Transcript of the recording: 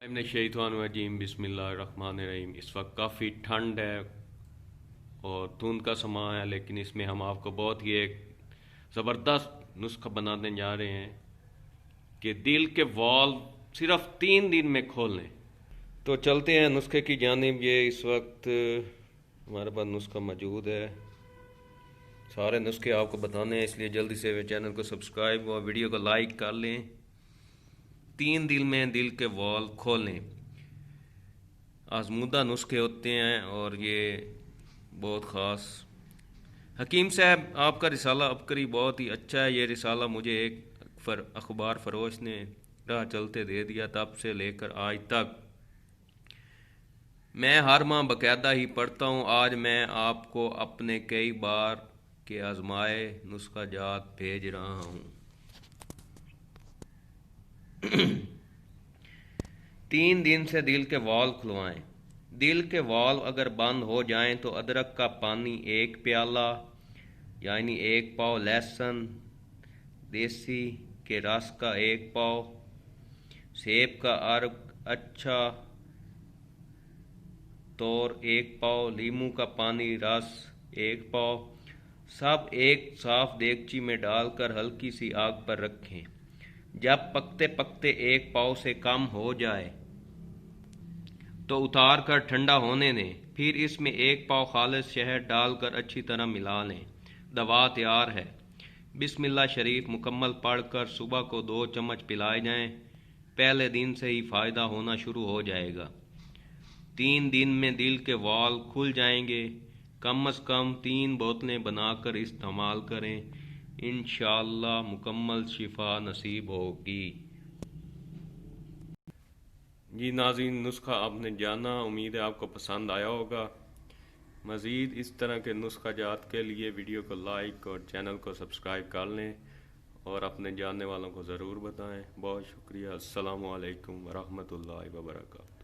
من الشیطان الرجیم بسم اللہ الرحمن الرحیم۔ اس وقت کافی ٹھنڈ ہے اور دھند کا سماں ہے، لیکن اس میں ہم آپ کو بہت ہی ایک زبردست نسخہ بنانے جا رہے ہیں کہ دل کے والو صرف 3 دن میں کھولیں۔ تو چلتے ہیں نسخے کی جانب۔ یہ اس وقت ہمارے پاس نسخہ موجود ہے، سارے نسخے آپ کو بتانے ہیں، اس لیے جلدی سے چینل کو سبسکرائب اور ویڈیو کو لائک کر لیں۔ 3 دن میں دل کے وال کھولیں۔ آزمودہ نسخے ہوتے ہیں اور یہ بہت خاص۔ حکیم صاحب آپ کا رسالہ عبقری بہت ہی اچھا ہے۔ یہ رسالہ مجھے ایک اخبار فروش نے راہ چلتے دے دیا، تب سے لے کر آج تک میں ہر ماہ باقاعدہ ہی پڑھتا ہوں۔ آج میں آپ کو اپنے کئی بار کے آزمائے نسخہ جات بھیج رہا ہوں۔ 3 دن سے دل کے وال کھلوائیں۔ دل کے وال اگر بند ہو جائیں تو ادرک کا پانی 1 پیالہ یعنی 1 پاؤ، لہسن دیسی کے رس کا 1 پاؤ، سیب کا عرق اچھا طور 1 پاؤ، لیموں کا پانی رس 1 پاؤ، سب ایک صاف دیگچی میں ڈال کر ہلکی سی آگ پر رکھیں۔ جب پکتے پکتے 1 پاؤ سے کم ہو جائے تو اتار کر ٹھنڈا ہونے دیں، پھر اس میں 1 پاؤ خالص شہد ڈال کر اچھی طرح ملا لیں۔ دوا تیار ہے۔ بسم اللہ شریف مکمل پڑھ کر صبح کو 2 چمچ پلائے جائیں۔ پہلے دن سے ہی فائدہ ہونا شروع ہو جائے گا۔ 3 دن میں دل کے وال کھل جائیں گے۔ کم از کم 3 بوتلیں بنا کر استعمال کریں، انشاءاللہ مکمل شفا نصیب ہوگی۔ جی ناظرین، نسخہ آپ نے جانا، امید ہے آپ کو پسند آیا ہوگا۔ مزید اس طرح کے نسخہ جات کے لیے ویڈیو کو لائک اور چینل کو سبسکرائب کر لیں اور اپنے جاننے والوں کو ضرور بتائیں۔ بہت شکریہ۔ السلام علیکم ورحمۃ اللہ وبرکاتہ۔